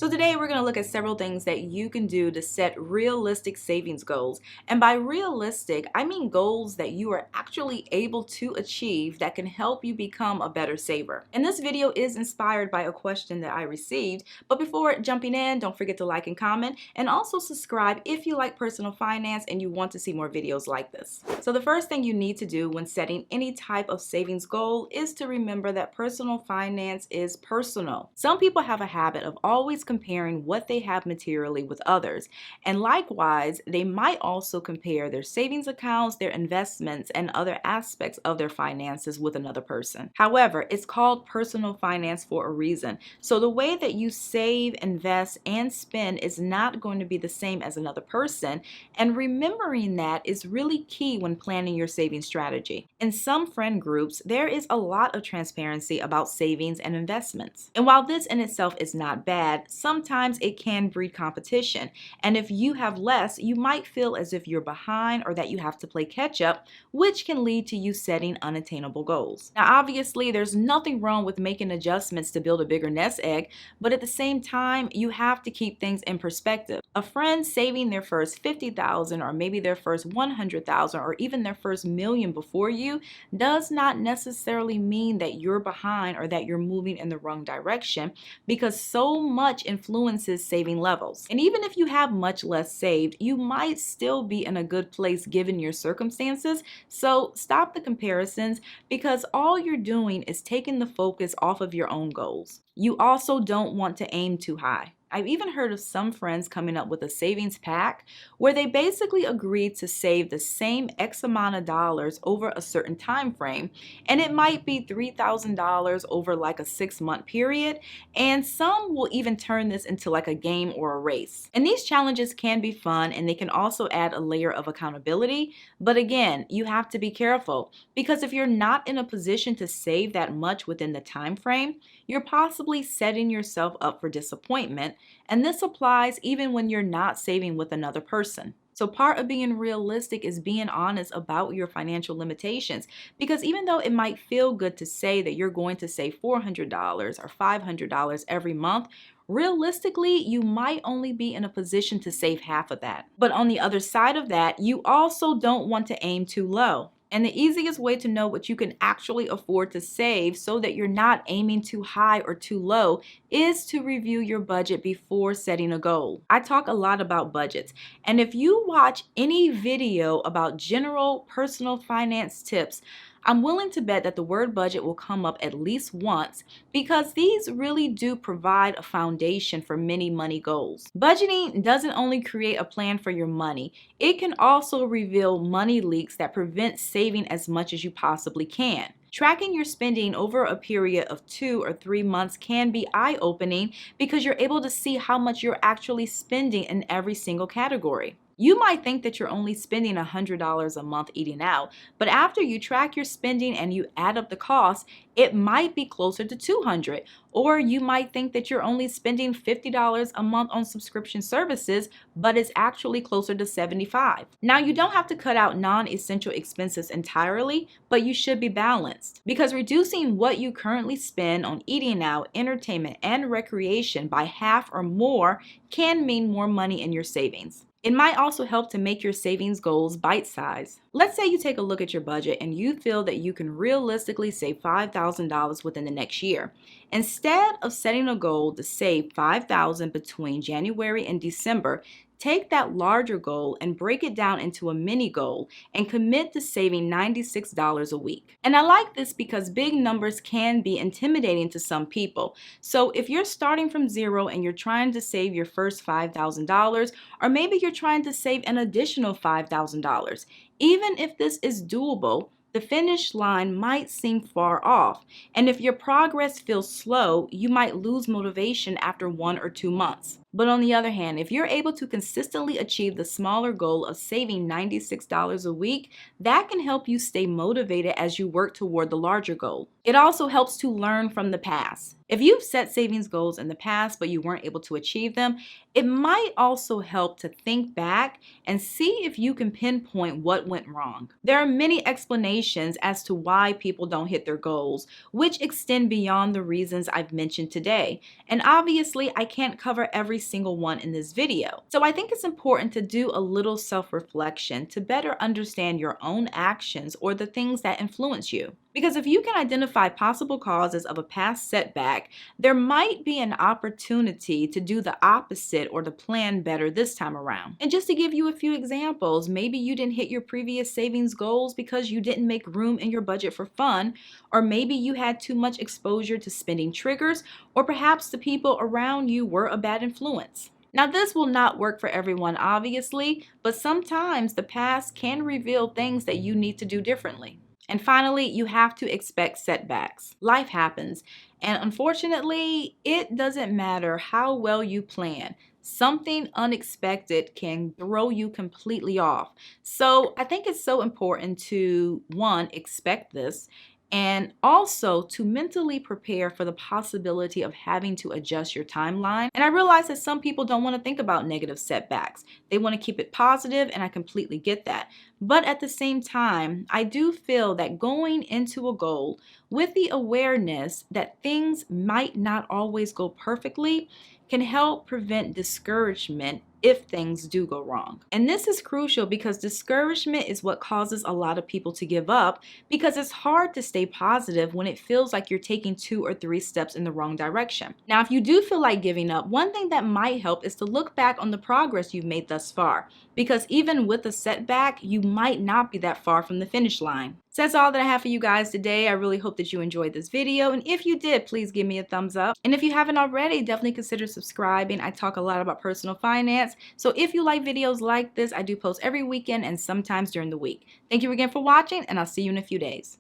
So today we're going to look at several things that you can do to set realistic savings goals. And by realistic, I mean goals that you are actually able to achieve that can help you become a better saver. And this video is inspired by a question that I received. But before jumping in, don't forget to like and comment, and also subscribe if you like personal finance and you want to see more videos like this. So the first thing you need to do when setting any type of savings goal is to remember that personal finance is personal. Some people have a habit of always comparing what they have materially with others. And likewise, they might also compare their savings accounts, their investments, and other aspects of their finances with another person. However, it's called personal finance for a reason. So the way that you save, invest, and spend is not going to be the same as another person. And remembering that is really key when planning your saving strategy. In some friend groups, there is a lot of transparency about savings and investments. And while this in itself is not bad, sometimes it can breed competition. And if you have less, you might feel as if you're behind or that you have to play catch up, which can lead to you setting unattainable goals. Now, obviously, there's nothing wrong with making adjustments to build a bigger nest egg, but at the same time, you have to keep things in perspective. A friend saving their first $50,000 or maybe their first $100,000 or even their first $1,000,000 before you does not necessarily mean that you're behind or that you're moving in the wrong direction, because so much influences saving levels. And even if you have much less saved, you might still be in a good place given your circumstances. So stop the comparisons, because all you're doing is taking the focus off of your own goals. You also don't want to aim too high. I've even heard of some friends coming up with a savings pack where they basically agreed to save the same X amount of dollars over a certain time frame, and it might be $3,000 over like a 6-month period, and some will even turn this into like a game or a race. And these challenges can be fun, and they can also add a layer of accountability, but again, you have to be careful, because if you're not in a position to save that much within the time frame, you're possibly setting yourself up for disappointment. And this applies even when you're not saving with another person. So part of being realistic is being honest about your financial limitations, because even though it might feel good to say that you're going to save $400 or $500 every month, realistically, you might only be in a position to save half of that. But on the other side of that, you also don't want to aim too low. And the easiest way to know what you can actually afford to save so that you're not aiming too high or too low is to review your budget before setting a goal. I talk a lot about budgets, and if you watch any video about general personal finance tips, I'm willing to bet that the word budget will come up at least once, because these really do provide a foundation for many money goals. Budgeting doesn't only create a plan for your money, it can also reveal money leaks that prevent saving as much as you possibly can. Tracking your spending over a period of 2 or 3 months can be eye-opening, because you're able to see how much you're actually spending in every single category. You might think that you're only spending $100 a month eating out, but after you track your spending and you add up the costs, it might be closer to $200. Or you might think that you're only spending $50 a month on subscription services, but it's actually closer to $75. Now, you don't have to cut out non-essential expenses entirely, but you should be balanced, because reducing what you currently spend on eating out, entertainment, and recreation by half or more can mean more money in your savings. It might also help to make your savings goals bite-sized. Let's say you take a look at your budget and you feel that you can realistically save $5,000 within the next year. Instead of setting a goal to save $5,000 between January and December, take that larger goal and break it down into a mini goal and commit to saving $96 a week. And I like this because big numbers can be intimidating to some people. So if you're starting from zero and you're trying to save your first $5,000, or maybe you're trying to save an additional $5,000, even if this is doable, the finish line might seem far off. And if your progress feels slow, you might lose motivation after 1 or 2 months. But on the other hand, if you're able to consistently achieve the smaller goal of saving $96 a week, that can help you stay motivated as you work toward the larger goal. It also helps to learn from the past. If you've set savings goals in the past but you weren't able to achieve them, it might also help to think back and see if you can pinpoint what went wrong. There are many explanations as to why people don't hit their goals, which extend beyond the reasons I've mentioned today. And obviously, I can't cover every single one in this video. So I think it's important to do a little self-reflection to better understand your own actions or the things that influence you. Because if you can identify possible causes of a past setback, there might be an opportunity to do the opposite or to plan better this time around. And just to give you a few examples, maybe you didn't hit your previous savings goals because you didn't make room in your budget for fun, or maybe you had too much exposure to spending triggers, or perhaps the people around you were a bad influence. Now, this will not work for everyone, obviously, but sometimes the past can reveal things that you need to do differently. And finally, you have to expect setbacks. Life happens, and unfortunately, it doesn't matter how well you plan. Something unexpected can throw you completely off. So I think it's so important to, one, expect this, and also to mentally prepare for the possibility of having to adjust your timeline. And I realize that some people don't want to think about negative setbacks. They want to keep it positive, and I completely get that. But at the same time, I do feel that going into a goal with the awareness that things might not always go perfectly can help prevent discouragement if things do go wrong. And this is crucial because discouragement is what causes a lot of people to give up, because it's hard to stay positive when it feels like you're taking 2 or 3 steps in the wrong direction. Now, if you do feel like giving up, one thing that might help is to look back on the progress you've made thus far, because even with a setback, you might not be that far from the finish line. So that's all that I have for you guys today. I really hope that you enjoyed this video, and if you did, please give me a thumbs up. And if you haven't already, definitely consider subscribing. I talk a lot about personal finance, so if you like videos like this, I do post every weekend and sometimes during the week. Thank you again for watching, and I'll see you in a few days.